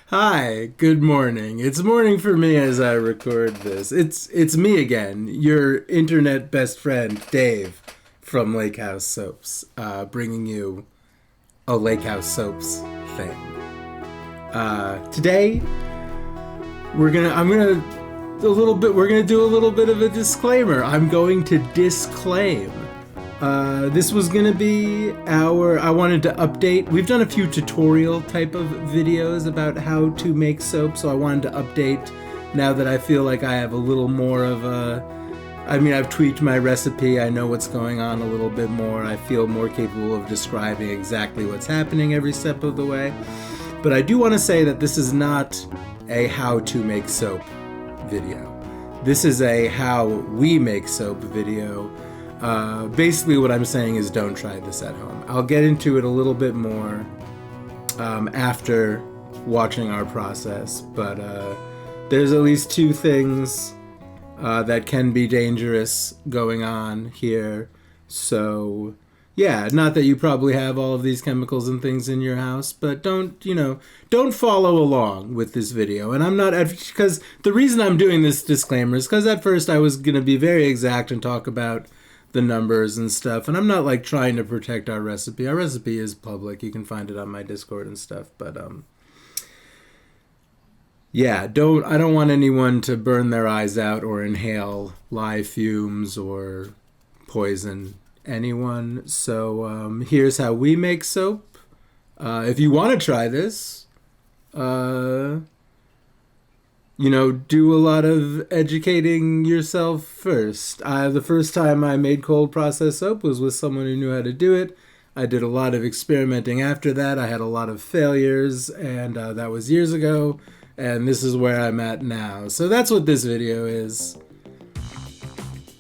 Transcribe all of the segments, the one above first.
Hi, good morning. It's morning for me as I record this. It's me again, your internet best friend, Dave, from Lake House Soaps, bringing you a Lake House Soaps thing. Today, we're gonna do a little bit of a disclaimer. I'm going to disclaim. This was gonna be I wanted to update. We've done a few tutorial type of videos about how to make soap, so I wanted to update now that I feel like I have a little more of I've tweaked my recipe. I know what's going on a little bit more. I feel more capable of describing exactly what's happening every step of the way. But I do want to say that this is not a how to make soap video. This is a how we make soap video. Basically what I'm saying is don't try this at home. I'll get into it a little bit more after watching our process, but there's at least two things that can be dangerous going on here. So yeah, not that you probably have all of these chemicals and things in your house, but don't follow along with this video. And I'm not, because the reason I'm doing this disclaimer is because at first I was going to be very exact and talk about the numbers and stuff, and I'm not like trying to protect our recipe. Our recipe is public. You can find it on my Discord and stuff, but yeah, I don't want anyone to burn their eyes out or inhale live fumes or poison anyone. So here's how we make soap. If you want to try this, do a lot of educating yourself first. The first time I made cold process soap was with someone who knew how to do it. I did a lot of experimenting after that. I had a lot of failures, and that was years ago, and this is where I'm at now. So that's what this video is.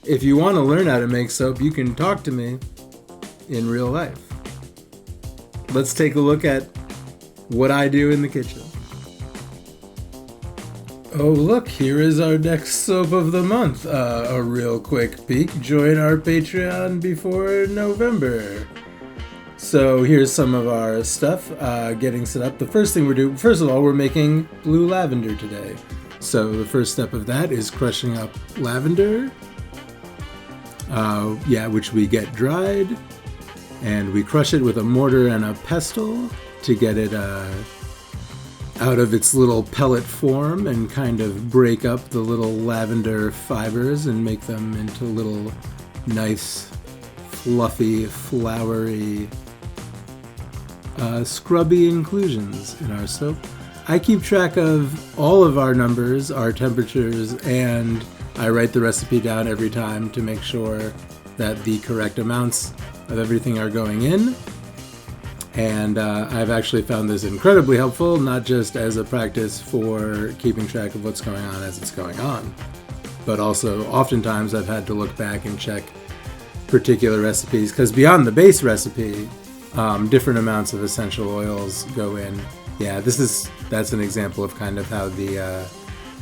If you want to learn how to make soap, you can talk to me in real life. Let's take a look at what I do in the kitchen. Oh look, here is our next soap of the month. A real quick peek. Join our Patreon before November. So here's some of our stuff getting set up. The first thing first of all, we're making blue lavender today. So the first step of that is crushing up lavender. Which we get dried. And we crush it with a mortar and a pestle to get it out of its little pellet form and kind of break up the little lavender fibers and make them into little nice, fluffy, flowery, scrubby inclusions in our soap. I keep track of all of our numbers, our temperatures, and I write the recipe down every time to make sure that the correct amounts of everything are going in. And I've actually found this incredibly helpful, not just as a practice for keeping track of what's going on as it's going on, but also oftentimes I've had to look back and check particular recipes, because beyond the base recipe, different amounts of essential oils go in. Yeah, that's an example of kind of how the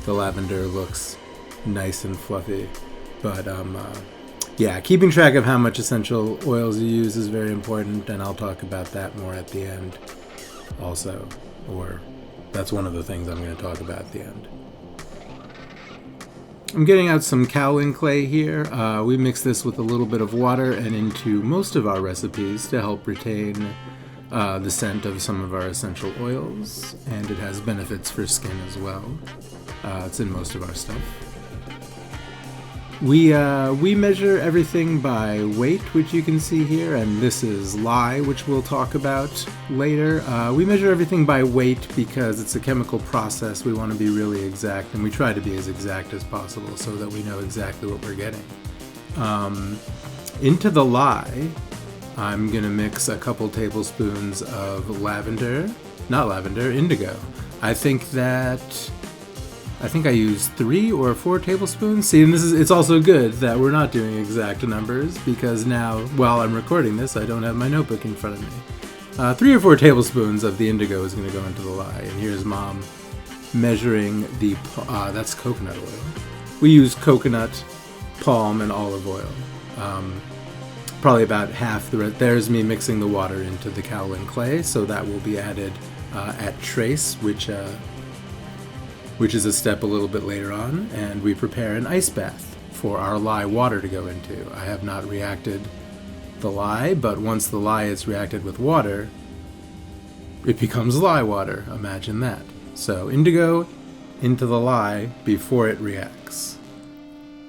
lavender looks nice and fluffy. But keeping track of how much essential oils you use is very important, and I'll talk about that more at the end also, or that's one of the things I'm going to talk about at the end. I'm getting out some kaolin clay here. We mix this with a little bit of water and into most of our recipes to help retain the scent of some of our essential oils, and it has benefits for skin as well. It's in most of our stuff. We measure everything by weight, which you can see here, and this is lye, which we'll talk about later. We measure everything by weight because it's a chemical process. We want to be really exact, and we try to be as exact as possible so that we know exactly what we're getting. Into the lye, I'm going to mix a couple tablespoons of indigo. I think I use 3 or 4 tablespoons. See, and it's also good that we're not doing exact numbers, because now, while I'm recording this, I don't have my notebook in front of me. 3 or 4 tablespoons of the indigo is going to go into the lye, and here's Mom measuring that's coconut oil. We use coconut, palm, and olive oil. probably about half the rest. There's me mixing the water into the kaolin clay, so that will be added at trace, which is a step a little bit later on, and we prepare an ice bath for our lye water to go into. I have not reacted the lye, but once the lye is reacted with water, it becomes lye water. Imagine that. So indigo into the lye before it reacts.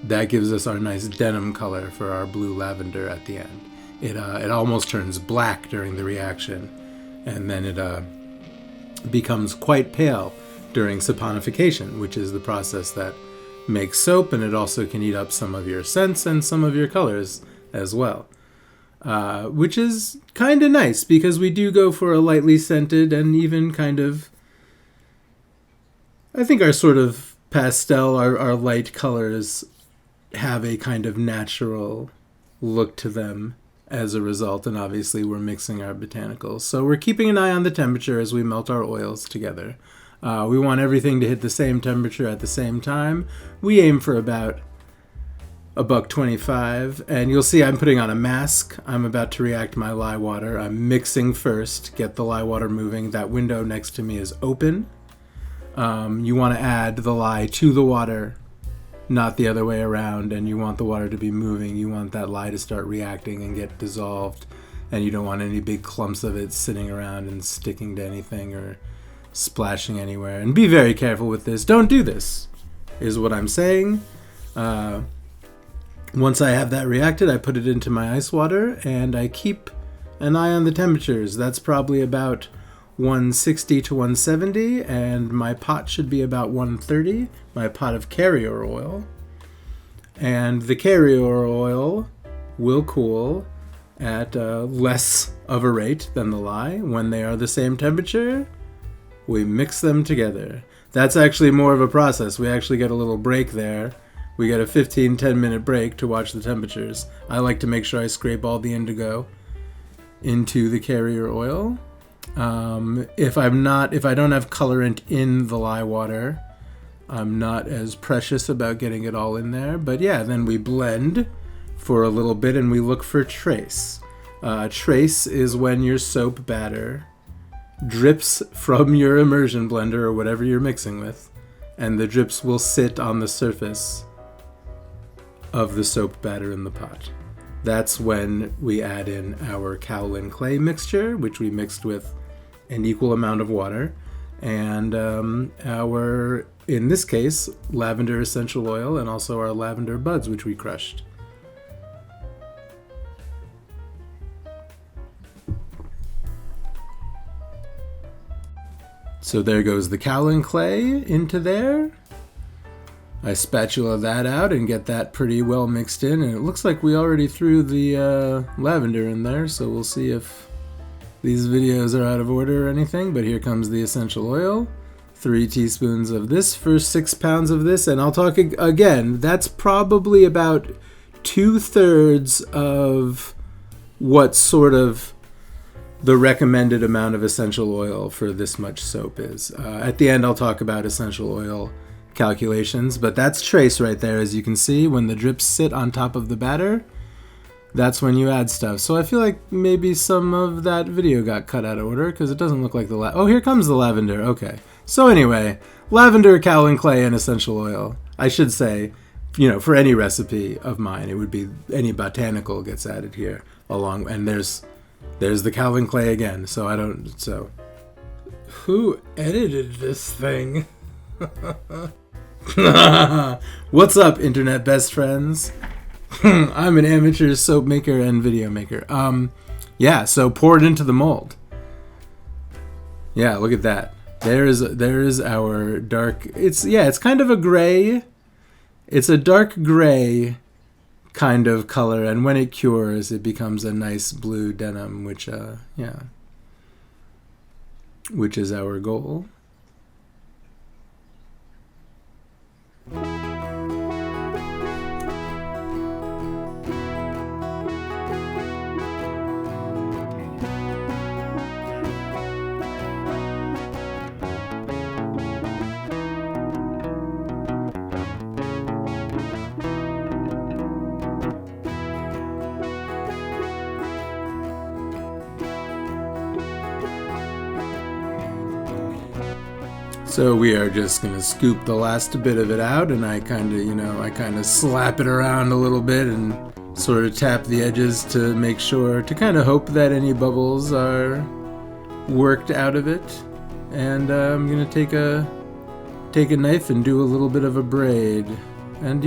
That gives us our nice denim color for our blue lavender at the end. It almost turns black during the reaction, and then it becomes quite pale during saponification, which is the process that makes soap, and it also can eat up some of your scents and some of your colors as well. Which is kind of nice, because we do go for a lightly scented and even kind of, I think our sort of pastel, our light colors have a kind of natural look to them as a result, and obviously we're mixing our botanicals. So we're keeping an eye on the temperature as we melt our oils together. We want everything to hit the same temperature at the same time. We aim for about $1.25, and you'll see I'm putting on a mask. I'm about to react my lye water. I'm mixing first, get the lye water moving. That window next to me is open. You want to add the lye to the water, not the other way around, and you want the water to be moving. You want that lye to start reacting and get dissolved, and you don't want any big clumps of it sitting around and sticking to anything or splashing anywhere. And be very careful with this. Don't do this, is what I'm saying. Once I have that reacted, I put it into my ice water, and I keep an eye on the temperatures. That's probably about 160 to 170, and my pot should be about 130, my pot of carrier oil. And the carrier oil will cool at less of a rate than the lye. When they are the same temperature, we mix them together. That's actually more of a process. We actually get a little break there. We get a 10 minute break to watch the temperatures. I like to make sure I scrape all the indigo into the carrier oil. If I don't have colorant in the lye water, I'm not as precious about getting it all in there. But yeah, then we blend for a little bit and we look for trace. Trace is when your soap batter drips from your immersion blender or whatever you're mixing with, and the drips will sit on the surface of the soap batter in the pot. That's when we add in our kaolin clay mixture, which we mixed with an equal amount of water, and our, in this case, lavender essential oil, and also our lavender buds, which we crushed. So there goes the kaolin clay into there. I spatula that out and get that pretty well mixed in, and it looks like we already threw the lavender in there, so we'll see if these videos are out of order or anything. But here comes the essential oil. 3 teaspoons of this for 6 pounds of this, and I'll talk again, that's probably about 2/3 of what sort of the recommended amount of essential oil for this much soap is. At the end I'll talk about essential oil calculations, but that's trace right there. As you can see, when the drips sit on top of the batter, that's when you add stuff. So I feel like maybe some of that video got cut out of order, because it doesn't look like the oh, here comes the lavender. Okay, so anyway, lavender, kaolin clay, and essential oil. I should say, you know, for any recipe of mine, it would be any botanical gets added here along, and there's the kaolin clay again. So I don't, so who edited this thing? What's up, internet best friends? I'm an amateur soap maker and video maker. Yeah, so pour it into the mold. Yeah, look at that. There is our dark, it's kind of a gray. It's a dark gray kind of color, and when it cures, it becomes a nice blue denim, which is our goal. So we are just gonna scoop the last bit of it out, and I kind of slap it around a little bit and sort of tap the edges to make sure, to kind of hope that any bubbles are worked out of it. And I'm gonna take a knife and do a little bit of a braid. And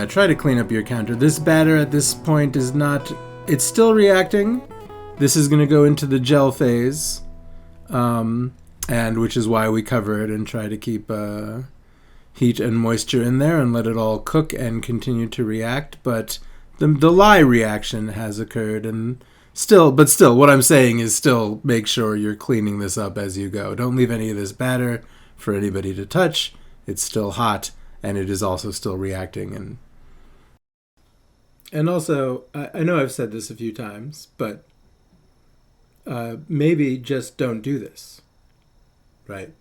try to clean up your counter. This batter at this point is not, it's still reacting. This is gonna go into the gel phase. And which is why we cover it and try to keep heat and moisture in there and let it all cook and continue to react. But the lye reaction has occurred, and still, what I'm saying is still make sure you're cleaning this up as you go. Don't leave any of this batter for anybody to touch. It's still hot, and it is also still reacting. And also, I know I've said this a few times, but maybe just don't do this. Right,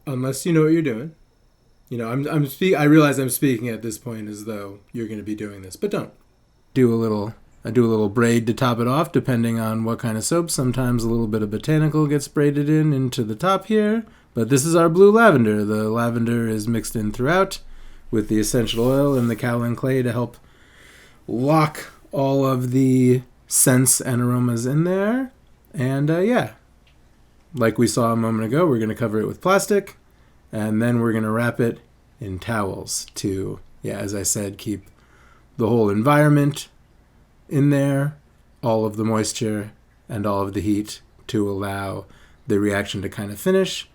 unless you know what you're doing. I realize I'm speaking at this point as though you're going to be doing this, but don't. I do a little braid to top it off, depending on what kind of soap. Sometimes a little bit of botanical gets braided into the top here, but this is our blue lavender. The lavender is mixed in throughout with the essential oil and the kaolin clay to help lock all of the scents and aromas in there. And like we saw a moment ago, we're going to cover it with plastic, and then we're going to wrap it in towels to, as I said, keep the whole environment in there, all of the moisture and all of the heat to allow the reaction to kind of finish.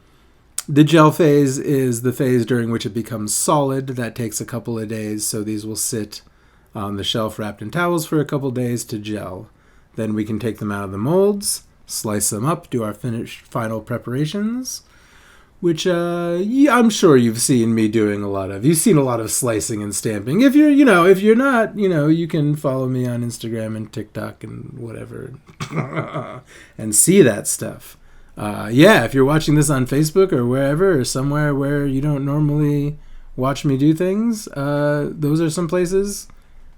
The gel phase is the phase during which it becomes solid. That takes a couple of days, so these will sit on the shelf wrapped in towels for a couple days to gel. Then we can take them out of the molds, slice them up, do our final preparations, which I'm sure you've seen me doing a lot of. You've seen a lot of slicing and stamping. If you're not, you can follow me on Instagram and TikTok and whatever and see that stuff. If you're watching this on Facebook or wherever, or somewhere where you don't normally watch me do things, those are some places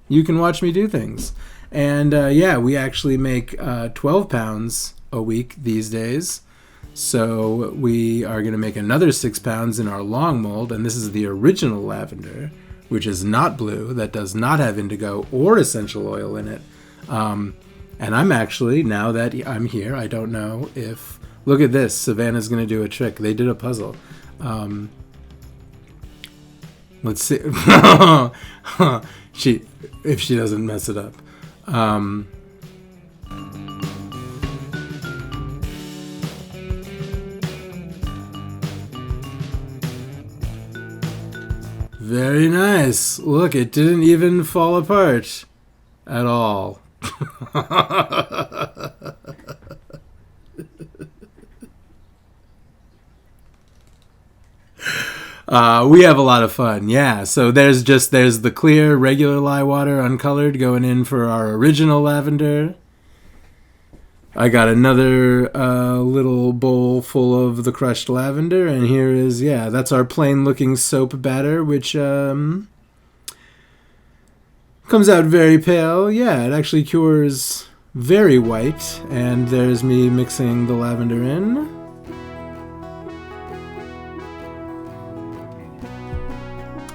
you can watch me do things. And we actually make 12 pounds a week these days. So we are going to make another 6 pounds in our long mold, and this is the original lavender, which is not blue, that does not have indigo or essential oil in it. And I'm actually, now that I'm here, I don't know if, look at this, Savannah's going to do a trick. They did a puzzle. Let's see. If she doesn't mess it up. Very nice. Look, it didn't even fall apart at all. We have a lot of fun, yeah. So there's the clear, regular lye water, uncolored, going in for our original lavender. I got another little bowl full of the crushed lavender, and here is, that's our plain-looking soap batter, which comes out very pale. Yeah, it actually cures very white, and there's me mixing the lavender in.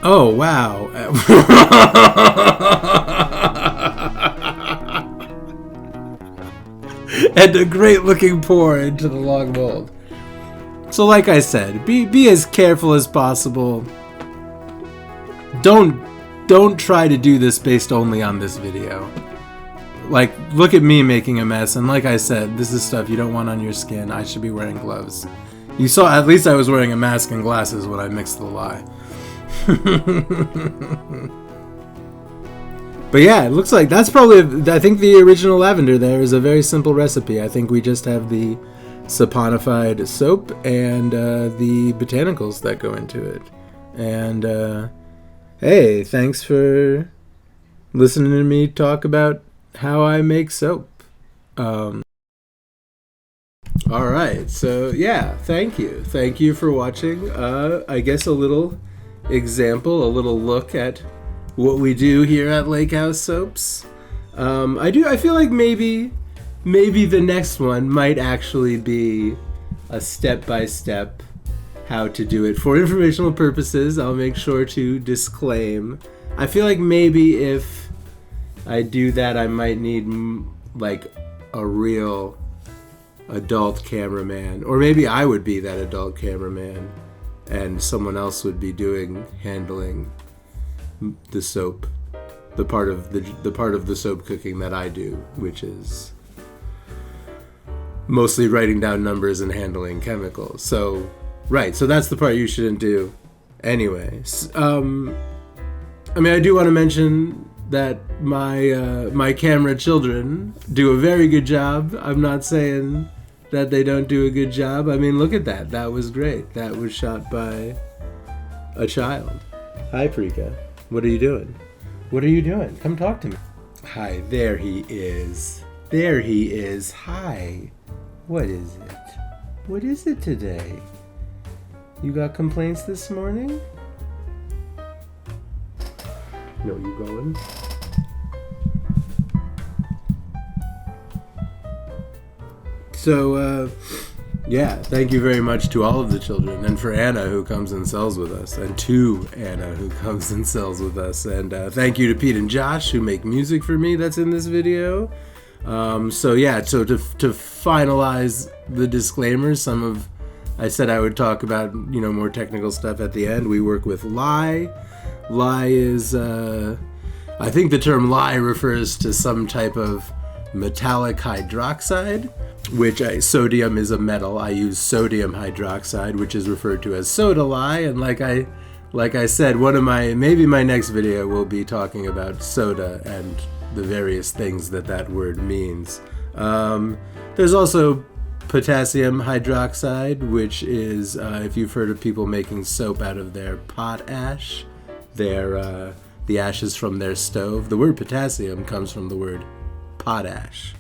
Oh, wow. And a great looking pour into the long mold. So like I said, be as careful as possible. Don't try to do this based only on this video. Like, look at me making a mess, and like I said, this is stuff you don't want on your skin. I should be wearing gloves. You saw, at least I was wearing a mask and glasses when I mixed the lye. But yeah, it looks like that's probably, I think the original lavender there is a very simple recipe. I think we just have the saponified soap and the botanicals that go into it. And hey, thanks for listening to me talk about how I make soap. Alright, so yeah, thank you. Thank you for watching. I guess a little example, a little look at what we do here at Lake House Soaps. I feel like maybe the next one might actually be a step-by-step how to do it. For informational purposes, I'll make sure to disclaim. I feel like maybe if I do that, I might need like a real adult cameraman, or maybe I would be that adult cameraman and someone else would be handling the soap, the part of the soap cooking that I do, which is mostly writing down numbers and handling chemicals. So that's the part you shouldn't do anyway. I mean, I do want to mention that my camera children do a very good job. I'm not saying that they don't do a good job. I mean, look at that. That was great. That was shot by a child. Hi, Prika. What are you doing? What are you doing? Come talk to me. Hi, there he is. There he is. Hi. What is it? What is it today? You got complaints this morning? No, you going? So, yeah, thank you very much to all of the children, and for Anna, who comes and sells with us, and to Anna, who comes and sells with us, and thank you to Pete and Josh, who make music for me that's in this video. So to finalize the disclaimers, I said I would talk about, more technical stuff at the end. We work with lye. Lye is, I think the term lye refers to some type of metallic hydroxide, which sodium is a metal. I use sodium hydroxide, which is referred to as soda lye. And like I said, maybe my next video will be talking about soda and the various things that word means. There's also potassium hydroxide, which is, if you've heard of people making soap out of their pot ash, the ashes from their stove. The word potassium comes from the word potash.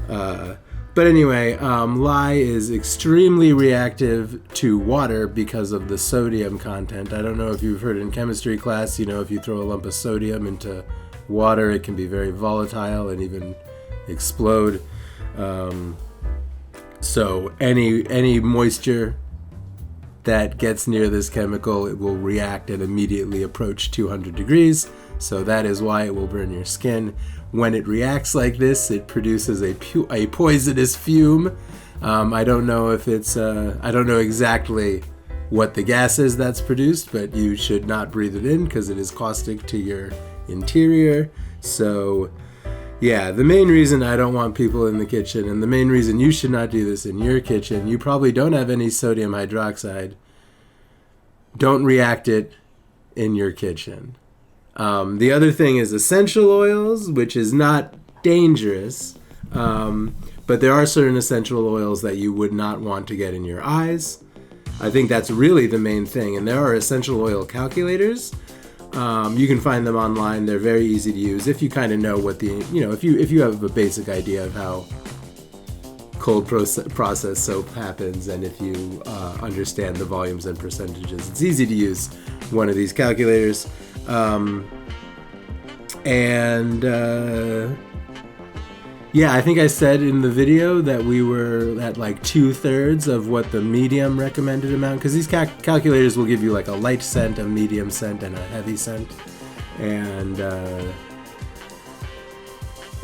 But anyway, lye is extremely reactive to water because of the sodium content. I don't know if you've heard in chemistry class, if you throw a lump of sodium into water, it can be very volatile and even explode. So any moisture that gets near this chemical, it will react and immediately approach 200 degrees. So that is why it will burn your skin. When it reacts like this, it produces a poisonous fume. I don't know if it's, I don't know exactly what the gas is that's produced, but you should not breathe it in because it is caustic to your interior. So yeah, the main reason I don't want people in the kitchen, and the main reason you should not do this in your kitchen, you probably don't have any sodium hydroxide. Don't react it in your kitchen. The other thing is essential oils, which is not dangerous, but there are certain essential oils that you would not want to get in your eyes. I think that's really the main thing, and there are essential oil calculators. You can find them online. They're very easy to use if you kind of know what if you have a basic idea of how cold process soap happens, and if you understand the volumes and percentages, it's easy to use one of these calculators. Yeah, I think I said in the video that we were at like 2/3 of what the medium recommended amount, because these calculators will give you like a light scent, a medium scent, and a heavy scent. And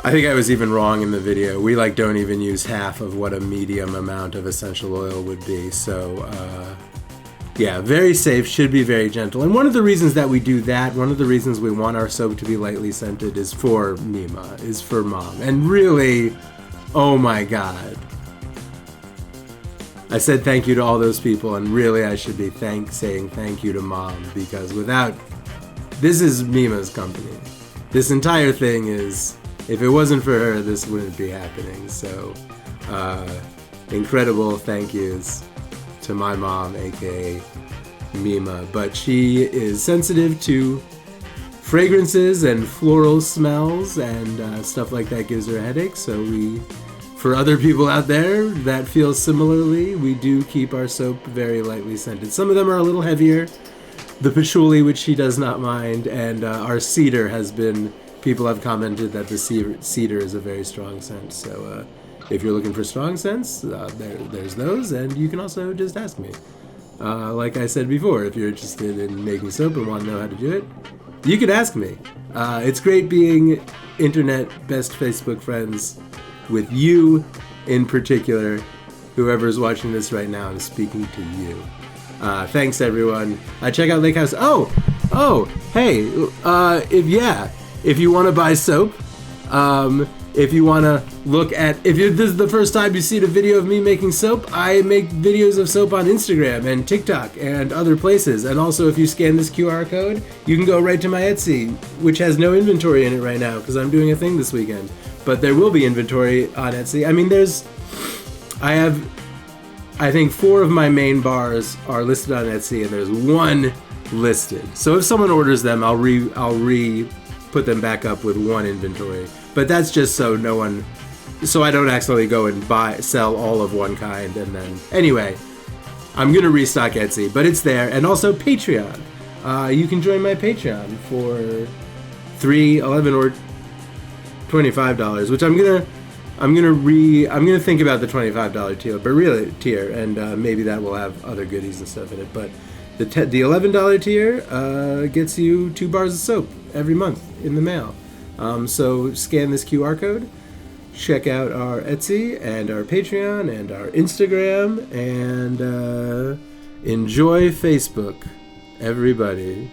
I think I was even wrong in the video. We don't even use half of what a medium amount of essential oil would be. So yeah, very safe, should be very gentle. And one of the reasons that we do that, one of the reasons we want our soap to be lightly scented is for Mima, is for Mom. And really, oh my God. I said thank you to all those people, and really I should be saying thank you to Mom, because this is Mima's company. This entire thing is, if it wasn't for her, this wouldn't be happening. So, incredible thank yous to my mom, aka Mima. But she is sensitive to fragrances and floral smells, and stuff like that gives her a headache. So for other people out there that feel similarly, we do keep our soap very lightly scented. Some of them are a little heavier. The patchouli, which she does not mind, and our cedar people have commented that the cedar is a very strong scent. So if you're looking for strong scents, there's those, and you can also just ask me. Like I said before, if you're interested in making soap and want to know how to do it, you could ask me. It's great being internet best Facebook friends with you in particular. Whoever's watching this right now is speaking to you. Thanks, everyone. Check out Lake House. Hey, if you want to buy soap, if you want to look at, this is the first time you see the video of me making soap, I make videos of soap on Instagram and TikTok and other places. And also, if you scan this QR code, you can go right to my Etsy, which has no inventory in it right now because I'm doing a thing this weekend. But there will be inventory on Etsy. I mean, I think 4 of my main bars are listed on Etsy, and there's 1 listed. So if someone orders them, I'll put them back up with 1 inventory. But that's just so I don't accidentally go and sell all of one kind, and then anyway, I'm gonna restock Etsy, but it's there, and also Patreon. You can join my Patreon for $3, $11, or $25, which I'm gonna think about the $25 tier, and maybe that will have other goodies and stuff in it. But the $11 tier gets you 2 bars of soap every month in the mail. So scan this QR code, check out our Etsy and our Patreon and our Instagram, and enjoy Facebook, everybody.